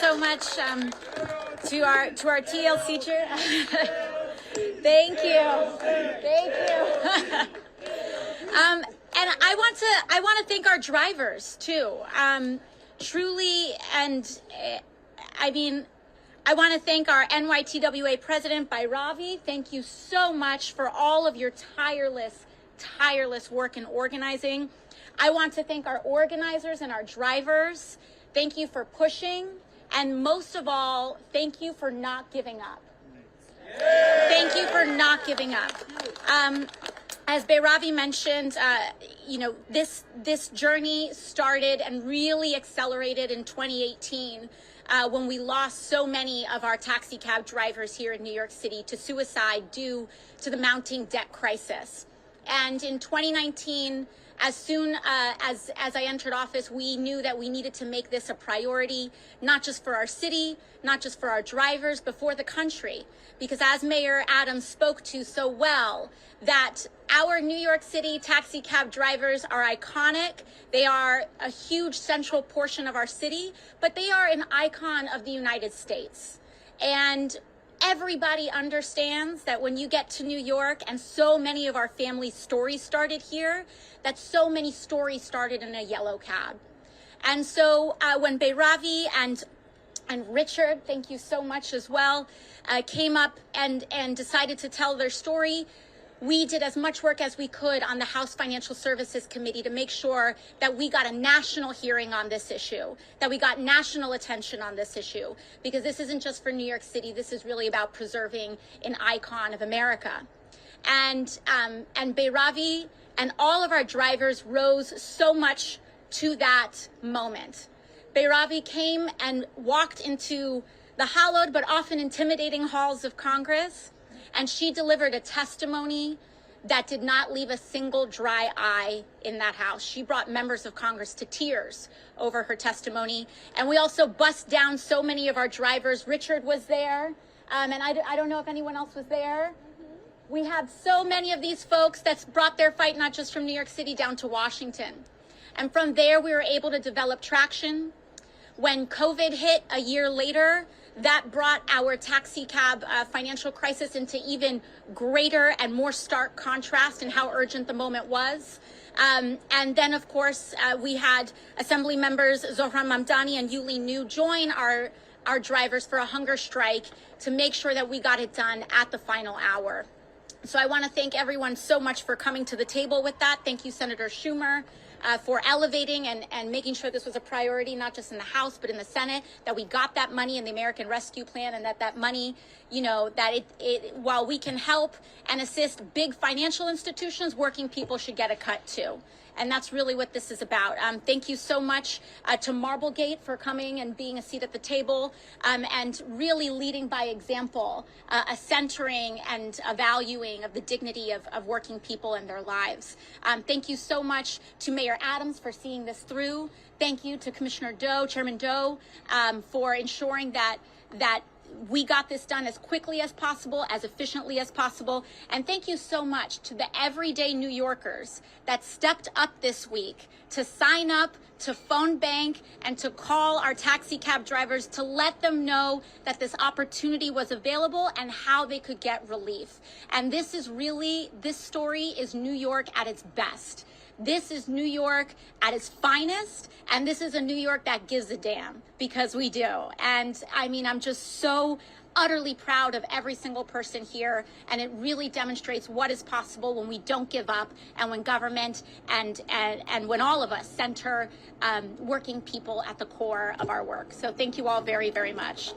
so much to our TLC chair. Thank you. And I want to thank our drivers too. Truly, and I mean, I want to thank our NYTWA president, Bhairavi. Thank you so much for all of your tireless work in organizing. I want to thank our organizers and our drivers. Thank you for pushing. And most of all, thank you for not giving up. Thank you for not giving up. As Bhairavi mentioned, this journey started and really accelerated in 2018 when we lost so many of our taxi cab drivers here in New York City to suicide due to the mounting debt crisis. And in 2019, as soon as I entered office, we knew that we needed to make this a priority, not just for our city, not just for our drivers, but for the country. Because as Mayor Adams spoke to so well, that our New York City taxi cab drivers are iconic. They are a huge central portion of our city, but they are an icon of the United States. And everybody understands that when you get to New York, and so many of our family stories started here, that so many stories started in a yellow cab. And so when Bhairavi and Richard, thank you so much as well, came up and decided to tell their story, we did as much work as we could on the House Financial Services Committee to make sure that we got a national hearing on this issue, that we got national attention on this issue, because this isn't just for New York City. This is really about preserving an icon of America. And Bhairavi and all of our drivers rose so much to that moment. Bhairavi came and walked into the hallowed but often intimidating halls of Congress, and she delivered a testimony that did not leave a single dry eye in that house. She brought members of Congress to tears over her testimony. And we also bust down so many of our drivers. Richard was there, and I don't know if anyone else was there. We have so many of these folks that's brought their fight, not just from New York City down to Washington. And from there, we were able to develop traction. When COVID hit a year later, that brought our taxi cab financial crisis into even greater and more stark contrast in how urgent the moment was. And then, of course, we had Assembly members Zohran Mamdani and Yuli New join our drivers for a hunger strike to make sure that we got it done at the final hour. So I want to thank everyone so much for coming to the table with that. Thank you, Senator Schumer, for elevating and making sure this was a priority, not just in the House, but in the Senate, that we got that money in the American Rescue Plan, and that money, that while we can help and assist big financial institutions, working people should get a cut too. And that's really what this is about. Thank you so much to Marblegate for coming and being a seat at the table, and really leading by example, a centering and a valuing of the dignity of working people and their lives. Thank you so much to Mayor Adams for seeing this through. Thank you to Commissioner Doe, Chairman Doe, for ensuring that we got this done as quickly as possible, as efficiently as possible. And thank you so much to the everyday New Yorkers that stepped up this week to sign up, to phone bank, and to call our taxi cab drivers to let them know that this opportunity was available and how they could get relief. And this story is New York at its best. This is New York at its finest, and this is a New York that gives a damn, because we do. And I mean, I'm just so utterly proud of every single person here, and it really demonstrates what is possible when we don't give up, and when government and when all of us center working people at the core of our work. So thank you all very, very much.